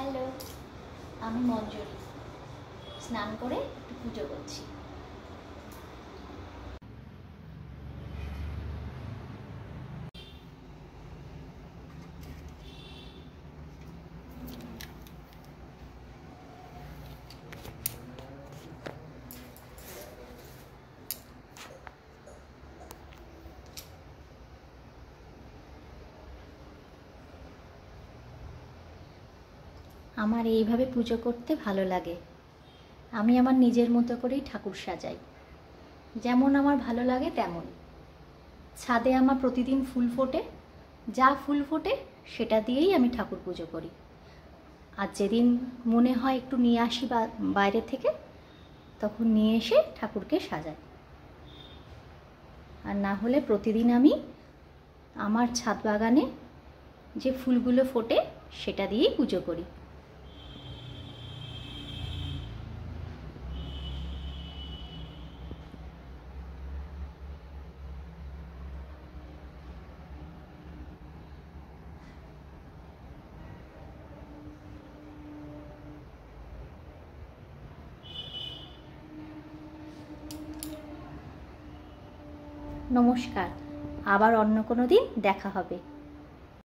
Hello, আমি মঞ্জুরি। স্নান করে একটু পুজো করছি। আমার এইভাবে পুজো করতে ভালো লাগে। আমি আমার নিজের মতো করেই ঠাকুর সাজাই, যেমন আমার ভালো লাগে তেমন। ছাদে আমার প্রতিদিন ফুল ফোটে, যা ফুল ফোটে সেটা দিয়েই আমি ঠাকুর পুজো করি। আর যেদিন মনে হয় একটু নিয়ে আসি বাইরে থেকে, তখন নিয়ে এসে ঠাকুরকে সাজাই। আর না হলে প্রতিদিন আমি আমার ছাদ বাগানে যে ফুলগুলো ফোটে সেটা দিয়েই পুজো করি। নমস্কার, আবার অন্য কোনো দিন দেখা হবে।